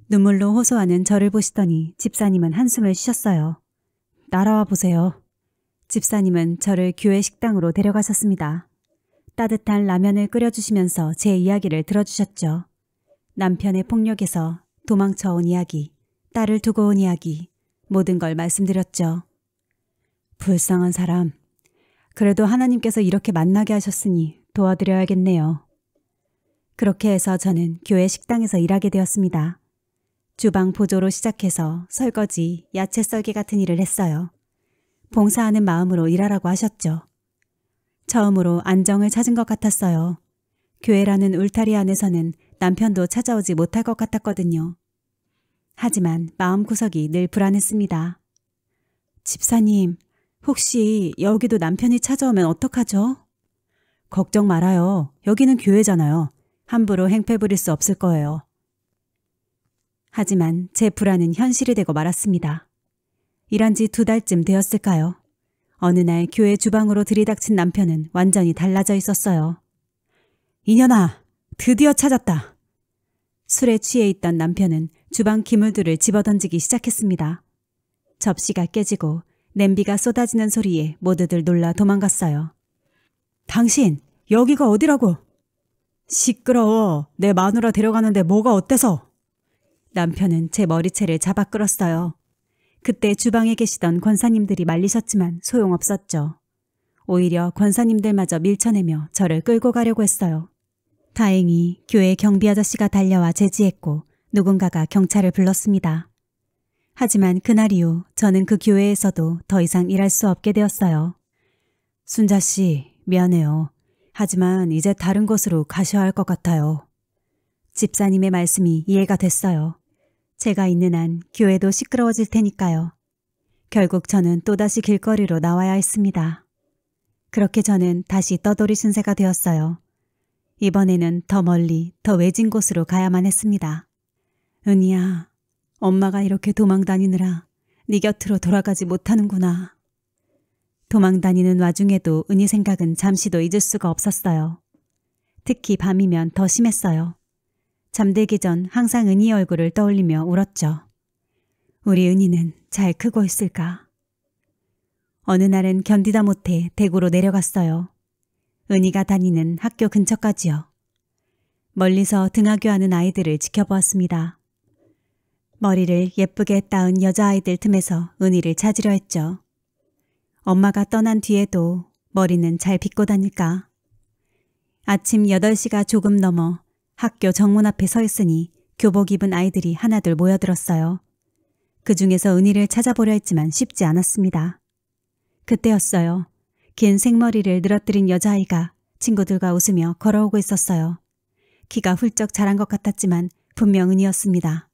눈물로 호소하는 저를 보시더니 집사님은 한숨을 쉬셨어요. 따라와 보세요. 집사님은 저를 교회 식당으로 데려가셨습니다. 따뜻한 라면을 끓여주시면서 제 이야기를 들어주셨죠. 남편의 폭력에서 도망쳐온 이야기, 딸을 두고 온 이야기, 모든 걸 말씀드렸죠. 불쌍한 사람. 그래도 하나님께서 이렇게 만나게 하셨으니 도와드려야겠네요. 그렇게 해서 저는 교회 식당에서 일하게 되었습니다. 주방 보조로 시작해서 설거지, 야채 썰기 같은 일을 했어요. 봉사하는 마음으로 일하라고 하셨죠. 처음으로 안정을 찾은 것 같았어요. 교회라는 울타리 안에서는 남편도 찾아오지 못할 것 같았거든요. 하지만 마음구석이 늘 불안했습니다. 집사님, 혹시 여기도 남편이 찾아오면 어떡하죠? 걱정 말아요. 여기는 교회잖아요. 함부로 행패 부릴 수 없을 거예요. 하지만 제 불안은 현실이 되고 말았습니다. 일한 지 2달쯤 되었을까요? 어느 날 교회 주방으로 들이닥친 남편은 완전히 달라져 있었어요. 이년아, 드디어 찾았다. 술에 취해 있던 남편은 주방 기물들을 집어던지기 시작했습니다. 접시가 깨지고 냄비가 쏟아지는 소리에 모두들 놀라 도망갔어요. 당신, 여기가 어디라고? 시끄러워. 내 마누라 데려가는데 뭐가 어때서? 남편은 제 머리채를 잡아 끌었어요. 그때 주방에 계시던 권사님들이 말리셨지만 소용없었죠. 오히려 권사님들마저 밀쳐내며 저를 끌고 가려고 했어요. 다행히 교회 경비 아저씨가 달려와 제지했고 누군가가 경찰을 불렀습니다. 하지만 그날 이후 저는 그 교회에서도 더 이상 일할 수 없게 되었어요. 순자씨, 미안해요. 하지만 이제 다른 곳으로 가셔야 할 것 같아요. 집사님의 말씀이 이해가 됐어요. 제가 있는 한 교회도 시끄러워질 테니까요. 결국 저는 또다시 길거리로 나와야 했습니다. 그렇게 저는 다시 떠돌이 신세가 되었어요. 이번에는 더 멀리, 더 외진 곳으로 가야만 했습니다. 은희야, 엄마가 이렇게 도망다니느라 네 곁으로 돌아가지 못하는구나. 도망다니는 와중에도 은희 생각은 잠시도 잊을 수가 없었어요. 특히 밤이면 더 심했어요. 잠들기 전 항상 은희 얼굴을 떠올리며 울었죠. 우리 은희는 잘 크고 있을까? 어느 날은 견디다 못해 대구로 내려갔어요. 은희가 다니는 학교 근처까지요. 멀리서 등하교하는 아이들을 지켜보았습니다. 머리를 예쁘게 따은 여자아이들 틈에서 은희를 찾으려 했죠. 엄마가 떠난 뒤에도 머리는 잘 빗고 다닐까? 아침 8시가 조금 넘어 학교 정문 앞에 서 있으니 교복 입은 아이들이 하나둘 모여들었어요. 그 중에서 은희를 찾아보려 했지만 쉽지 않았습니다. 그때였어요. 긴 생머리를 늘어뜨린 여자아이가 친구들과 웃으며 걸어오고 있었어요. 키가 훌쩍 자란 것 같았지만 분명 은희였습니다.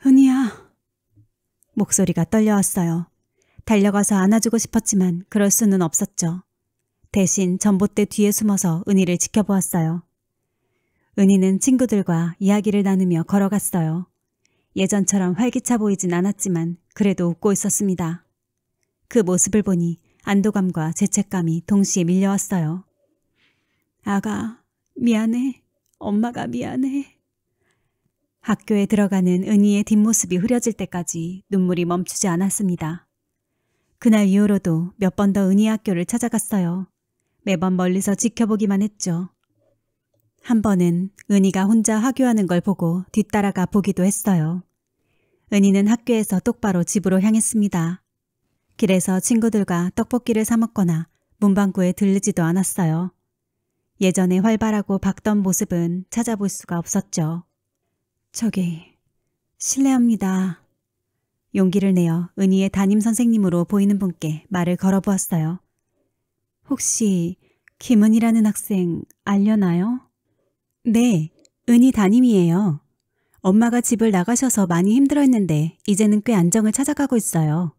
은희야. 목소리가 떨려왔어요. 달려가서 안아주고 싶었지만 그럴 수는 없었죠. 대신 전봇대 뒤에 숨어서 은희를 지켜보았어요. 은희는 친구들과 이야기를 나누며 걸어갔어요. 예전처럼 활기차 보이진 않았지만 그래도 웃고 있었습니다. 그 모습을 보니 안도감과 죄책감이 동시에 밀려왔어요. 아가, 미안해. 엄마가 미안해. 학교에 들어가는 은희의 뒷모습이 흐려질 때까지 눈물이 멈추지 않았습니다. 그날 이후로도 몇 번 더 은희 학교를 찾아갔어요. 매번 멀리서 지켜보기만 했죠. 한 번은 은희가 혼자 하교하는 걸 보고 뒤따라가 보기도 했어요. 은희는 학교에서 똑바로 집으로 향했습니다. 길에서 친구들과 떡볶이를 사 먹거나 문방구에 들르지도 않았어요. 예전에 활발하고 밝던 모습은 찾아볼 수가 없었죠. 저기, 실례합니다. 용기를 내어 은희의 담임 선생님으로 보이는 분께 말을 걸어보았어요. 혹시 김은희라는 학생 알려나요? 네, 은희 담임이에요. 엄마가 집을 나가셔서 많이 힘들어했는데 이제는 꽤 안정을 찾아가고 있어요.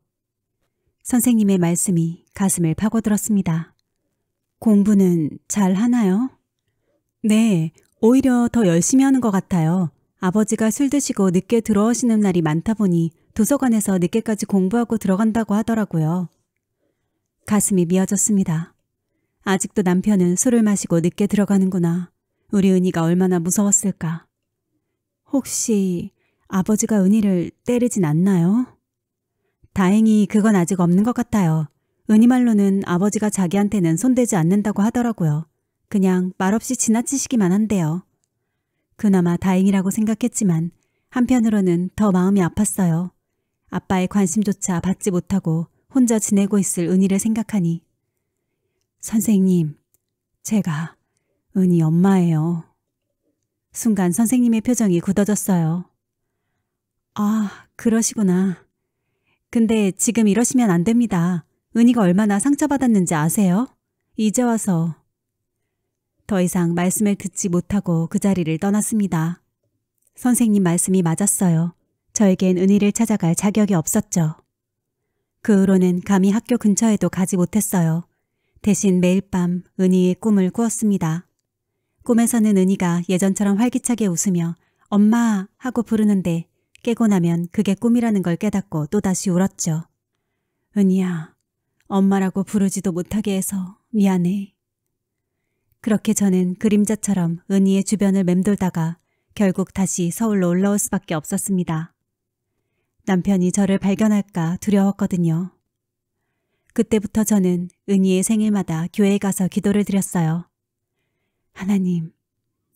선생님의 말씀이 가슴을 파고들었습니다. 공부는 잘 하나요? 네, 오히려 더 열심히 하는 것 같아요. 아버지가 술 드시고 늦게 들어오시는 날이 많다 보니 도서관에서 늦게까지 공부하고 들어간다고 하더라고요. 가슴이 미어졌습니다. 아직도 남편은 술을 마시고 늦게 들어가는구나. 우리 은희가 얼마나 무서웠을까. 혹시 아버지가 은희를 때리진 않나요? 다행히 그건 아직 없는 것 같아요. 은희 말로는 아버지가 자기한테는 손대지 않는다고 하더라고요. 그냥 말없이 지나치시기만 한대요. 그나마 다행이라고 생각했지만 한편으로는 더 마음이 아팠어요. 아빠의 관심조차 받지 못하고 혼자 지내고 있을 은희를 생각하니. 선생님, 제가 은희 엄마예요. 순간 선생님의 표정이 굳어졌어요. 아, 그러시구나. 근데 지금 이러시면 안 됩니다. 은희가 얼마나 상처받았는지 아세요? 이제 와서. 더 이상 말씀을 듣지 못하고 그 자리를 떠났습니다. 선생님 말씀이 맞았어요. 저에겐 은희를 찾아갈 자격이 없었죠. 그 후로는 감히 학교 근처에도 가지 못했어요. 대신 매일 밤 은희의 꿈을 꾸었습니다. 꿈에서는 은희가 예전처럼 활기차게 웃으며 엄마 하고 부르는데 깨고 나면 그게 꿈이라는 걸 깨닫고 또다시 울었죠. 은희야, 엄마라고 부르지도 못하게 해서 미안해. 그렇게 저는 그림자처럼 은희의 주변을 맴돌다가 결국 다시 서울로 올라올 수밖에 없었습니다. 남편이 저를 발견할까 두려웠거든요. 그때부터 저는 은희의 생일마다 교회에 가서 기도를 드렸어요. 하나님,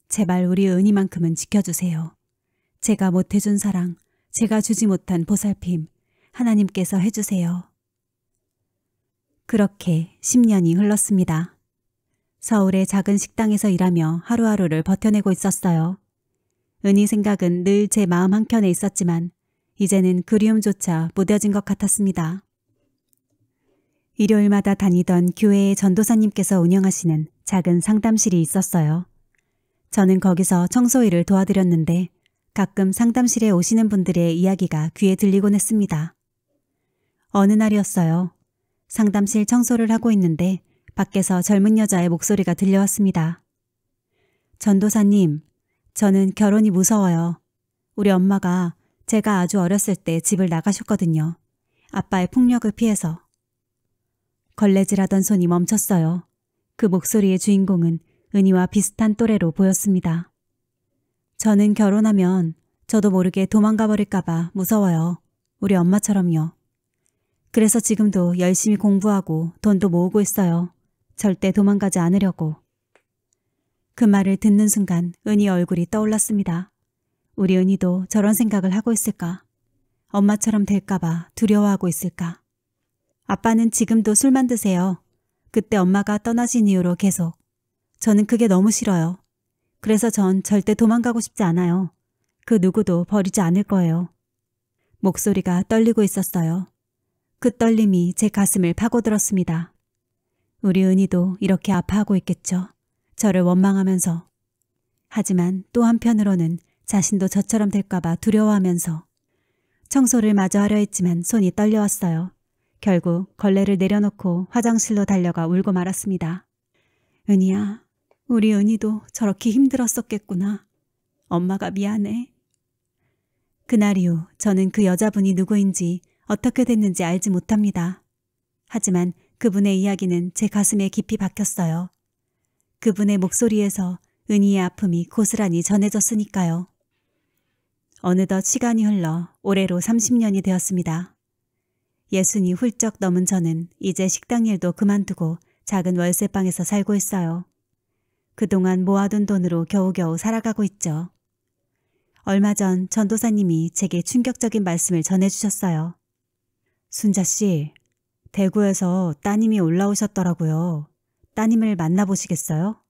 제발 우리 은희만큼은 지켜주세요. 제가 못해준 사랑, 제가 주지 못한 보살핌, 하나님께서 해주세요. 그렇게 10년이 흘렀습니다. 서울의 작은 식당에서 일하며 하루하루를 버텨내고 있었어요. 은희 생각은 늘 제 마음 한켠에 있었지만 이제는 그리움조차 무뎌진 것 같았습니다. 일요일마다 다니던 교회의 전도사님께서 운영하시는 작은 상담실이 있었어요. 저는 거기서 청소일을 도와드렸는데 가끔 상담실에 오시는 분들의 이야기가 귀에 들리곤 했습니다. 어느 날이었어요. 상담실 청소를 하고 있는데 밖에서 젊은 여자의 목소리가 들려왔습니다. 전도사님, 저는 결혼이 무서워요. 우리 엄마가 제가 아주 어렸을 때 집을 나가셨거든요. 아빠의 폭력을 피해서. 걸레질하던 손이 멈췄어요. 그 목소리의 주인공은 은희와 비슷한 또래로 보였습니다. 저는 결혼하면 저도 모르게 도망가 버릴까봐 무서워요. 우리 엄마처럼요. 그래서 지금도 열심히 공부하고 돈도 모으고 있어요. 절대 도망가지 않으려고. 그 말을 듣는 순간 은희 얼굴이 떠올랐습니다. 우리 은희도 저런 생각을 하고 있을까? 엄마처럼 될까봐 두려워하고 있을까? 아빠는 지금도 술만 드세요. 그때 엄마가 떠나신 이후로 계속. 저는 그게 너무 싫어요. 그래서 전 절대 도망가고 싶지 않아요. 그 누구도 버리지 않을 거예요. 목소리가 떨리고 있었어요. 그 떨림이 제 가슴을 파고들었습니다. 우리 은희도 이렇게 아파하고 있겠죠. 저를 원망하면서. 하지만 또 한편으로는 자신도 저처럼 될까봐 두려워하면서. 청소를 마저 하려 했지만 손이 떨려왔어요. 결국 걸레를 내려놓고 화장실로 달려가 울고 말았습니다. 은희야, 우리 은희도 저렇게 힘들었었겠구나. 엄마가 미안해. 그날 이후 저는 그 여자분이 누구인지 어떻게 됐는지 알지 못합니다. 하지만 그분의 이야기는 제 가슴에 깊이 박혔어요. 그분의 목소리에서 은희의 아픔이 고스란히 전해졌으니까요. 어느덧 시간이 흘러 올해로 30년이 되었습니다. 60이 훌쩍 넘은 저는 이제 식당 일도 그만두고 작은 월세방에서 살고 있어요. 그동안 모아둔 돈으로 겨우겨우 살아가고 있죠. 얼마 전 전도사님이 제게 충격적인 말씀을 전해주셨어요. 순자씨, 대구에서 따님이 올라오셨더라고요. 따님을 만나보시겠어요?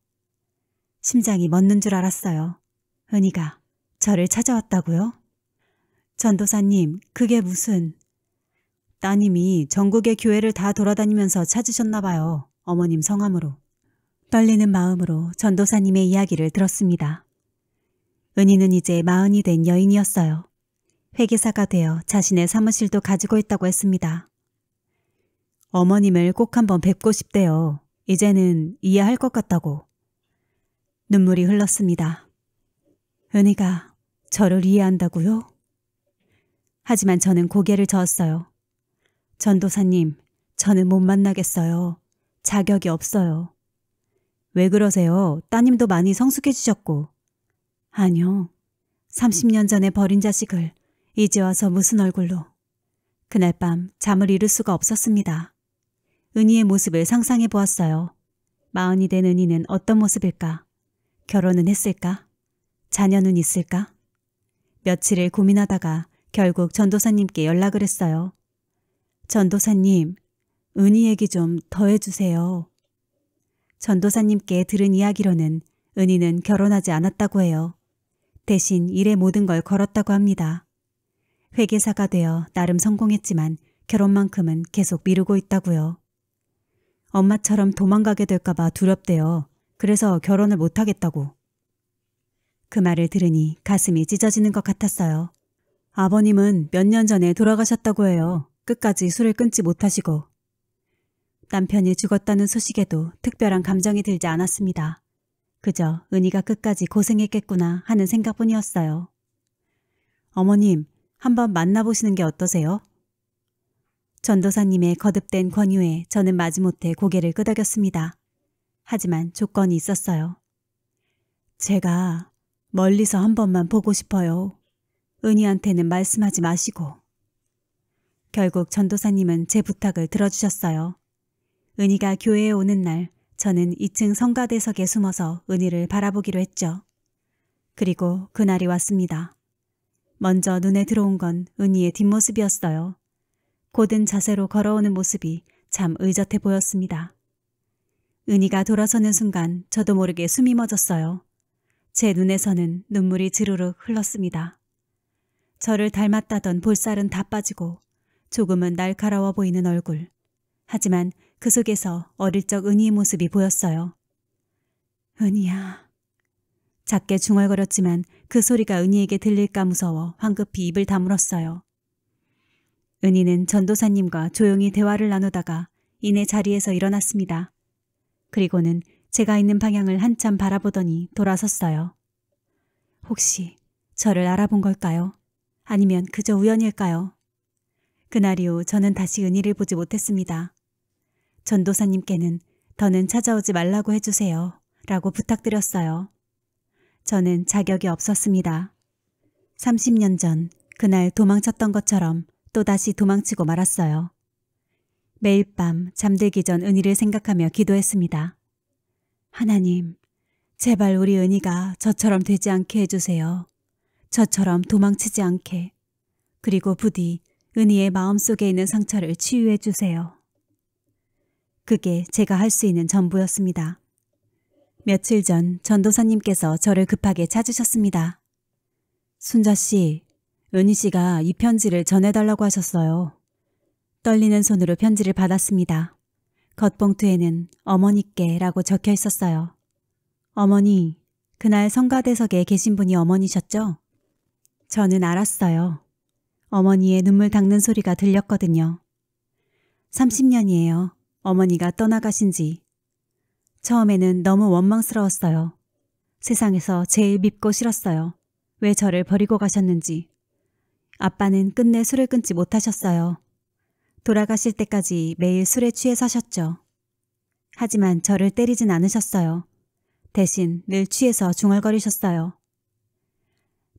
심장이 멎는 줄 알았어요. 은희가 저를 찾아왔다고요? 전도사님, 그게 무슨... 따님이 전국의 교회를 다 돌아다니면서 찾으셨나 봐요. 어머님 성함으로. 떨리는 마음으로 전도사님의 이야기를 들었습니다. 은희는 이제 40이 된 여인이었어요. 회계사가 되어 자신의 사무실도 가지고 있다고 했습니다. 어머님을 꼭 한번 뵙고 싶대요. 이제는 이해할 것 같다고. 눈물이 흘렀습니다. 은희가 저를 이해한다고요? 하지만 저는 고개를 저었어요. 전도사님, 저는 못 만나겠어요. 자격이 없어요. 왜 그러세요? 따님도 많이 성숙해지셨고. 아니요. 30년 전에 버린 자식을 이제 와서 무슨 얼굴로. 그날 밤 잠을 이룰 수가 없었습니다. 은희의 모습을 상상해 보았어요. 40이 된 은희는 어떤 모습일까? 결혼은 했을까? 자녀는 있을까? 며칠을 고민하다가 결국 전도사님께 연락을 했어요. 전도사님, 은희 얘기 좀 더 해주세요. 전도사님께 들은 이야기로는 은희는 결혼하지 않았다고 해요. 대신 일의 모든 걸 걸었다고 합니다. 회계사가 되어 나름 성공했지만 결혼만큼은 계속 미루고 있다고요. 엄마처럼 도망가게 될까봐 두렵대요. 그래서 결혼을 못하겠다고. 그 말을 들으니 가슴이 찢어지는 것 같았어요. 아버님은 몇 년 전에 돌아가셨다고 해요. 끝까지 술을 끊지 못하시고. 남편이 죽었다는 소식에도 특별한 감정이 들지 않았습니다. 그저 은희가 끝까지 고생했겠구나 하는 생각뿐이었어요. 어머님, 한번 만나보시는 게 어떠세요? 전도사님의 거듭된 권유에 저는 마지못해 고개를 끄덕였습니다. 하지만 조건이 있었어요. 제가 멀리서 한 번만 보고 싶어요. 은희한테는 말씀하지 마시고. 결국 전도사님은 제 부탁을 들어주셨어요. 은희가 교회에 오는 날 저는 2층 성가대석에 숨어서 은희를 바라보기로 했죠. 그리고 그날이 왔습니다. 먼저 눈에 들어온 건 은희의 뒷모습이었어요. 고든 자세로 걸어오는 모습이 참 의젓해 보였습니다. 은희가 돌아서는 순간 저도 모르게 숨이 멎었어요. 제 눈에서는 눈물이 주르륵 흘렀습니다. 저를 닮았다던 볼살은 다 빠지고 조금은 날카로워 보이는 얼굴. 하지만 그 속에서 어릴 적 은희의 모습이 보였어요. 은희야. 작게 중얼거렸지만 그 소리가 은희에게 들릴까 무서워 황급히 입을 다물었어요. 은희는 전도사님과 조용히 대화를 나누다가 이내 자리에서 일어났습니다. 그리고는 제가 있는 방향을 한참 바라보더니 돌아섰어요. 혹시 저를 알아본 걸까요? 아니면 그저 우연일까요? 그날 이후 저는 다시 은희를 보지 못했습니다. 전도사님께는 더는 찾아오지 말라고 해주세요. 라고 부탁드렸어요. 저는 자격이 없었습니다. 30년 전 그날 도망쳤던 것처럼 또다시 도망치고 말았어요. 매일 밤 잠들기 전 은희를 생각하며 기도했습니다. 하나님, 제발 우리 은희가 저처럼 되지 않게 해주세요. 저처럼 도망치지 않게. 그리고 부디 은희의 마음속에 있는 상처를 치유해 주세요. 그게 제가 할 수 있는 전부였습니다. 며칠 전 전도사님께서 저를 급하게 찾으셨습니다. 순자씨, 은희 씨가 이 편지를 전해달라고 하셨어요. 떨리는 손으로 편지를 받았습니다. 겉봉투에는 어머니께라고 적혀 있었어요. 어머니, 그날 성가대석에 계신 분이 어머니셨죠? 저는 알았어요. 어머니의 눈물 닦는 소리가 들렸거든요. 30년이에요. 어머니가 떠나가신 지. 처음에는 너무 원망스러웠어요. 세상에서 제일 밉고 싫었어요. 왜 저를 버리고 가셨는지. 아빠는 끝내 술을 끊지 못하셨어요. 돌아가실 때까지 매일 술에 취해 사셨죠. 하지만 저를 때리진 않으셨어요. 대신 늘 취해서 중얼거리셨어요.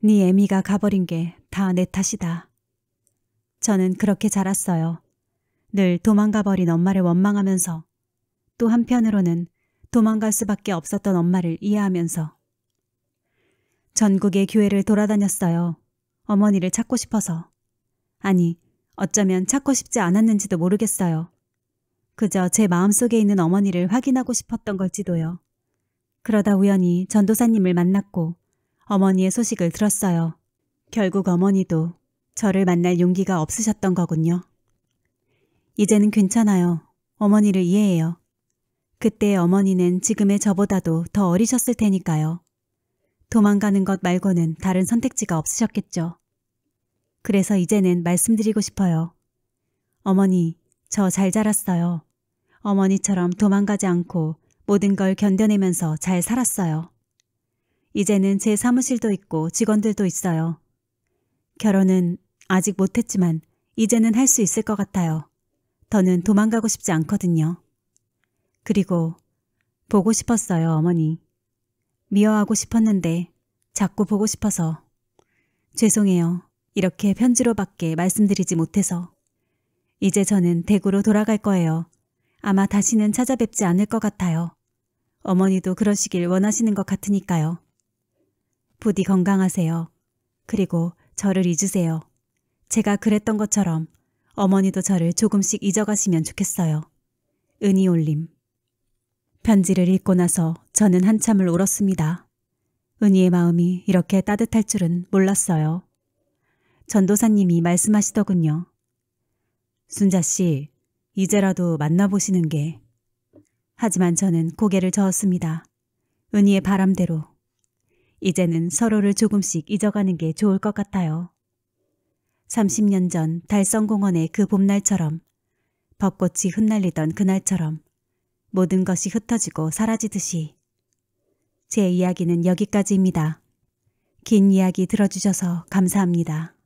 네 애미가 가버린 게 다 내 탓이다. 저는 그렇게 자랐어요. 늘 도망가버린 엄마를 원망하면서 또 한편으로는 도망갈 수밖에 없었던 엄마를 이해하면서 전국의 교회를 돌아다녔어요. 어머니를 찾고 싶어서. 아니, 어쩌면 찾고 싶지 않았는지도 모르겠어요. 그저 제 마음속에 있는 어머니를 확인하고 싶었던 걸지도요. 그러다 우연히 전도사님을 만났고 어머니의 소식을 들었어요. 결국 어머니도 저를 만날 용기가 없으셨던 거군요. 이제는 괜찮아요. 어머니를 이해해요. 그때 어머니는 지금의 저보다도 더 어리셨을 테니까요. 도망가는 것 말고는 다른 선택지가 없으셨겠죠. 그래서 이제는 말씀드리고 싶어요. 어머니, 저 잘 자랐어요. 어머니처럼 도망가지 않고 모든 걸 견뎌내면서 잘 살았어요. 이제는 제 사무실도 있고 직원들도 있어요. 결혼은 아직 못했지만 이제는 할 수 있을 것 같아요. 더는 도망가고 싶지 않거든요. 그리고 보고 싶었어요, 어머니. 미워하고 싶었는데 자꾸 보고 싶어서. 죄송해요. 이렇게 편지로밖에 말씀드리지 못해서. 이제 저는 대구로 돌아갈 거예요. 아마 다시는 찾아뵙지 않을 것 같아요. 어머니도 그러시길 원하시는 것 같으니까요. 부디 건강하세요. 그리고 저를 잊으세요. 제가 그랬던 것처럼 어머니도 저를 조금씩 잊어가시면 좋겠어요. 은희 올림. 편지를 읽고 나서 저는 한참을 울었습니다. 은희의 마음이 이렇게 따뜻할 줄은 몰랐어요. 전도사님이 말씀하시더군요. 순자 씨, 이제라도 만나보시는 게. 하지만 저는 고개를 저었습니다. 은희의 바람대로. 이제는 서로를 조금씩 잊어가는 게 좋을 것 같아요. 30년 전 달성공원의 그 봄날처럼, 벚꽃이 흩날리던 그날처럼 모든 것이 흩어지고 사라지듯이. 제 이야기는 여기까지입니다. 긴 이야기 들어주셔서 감사합니다.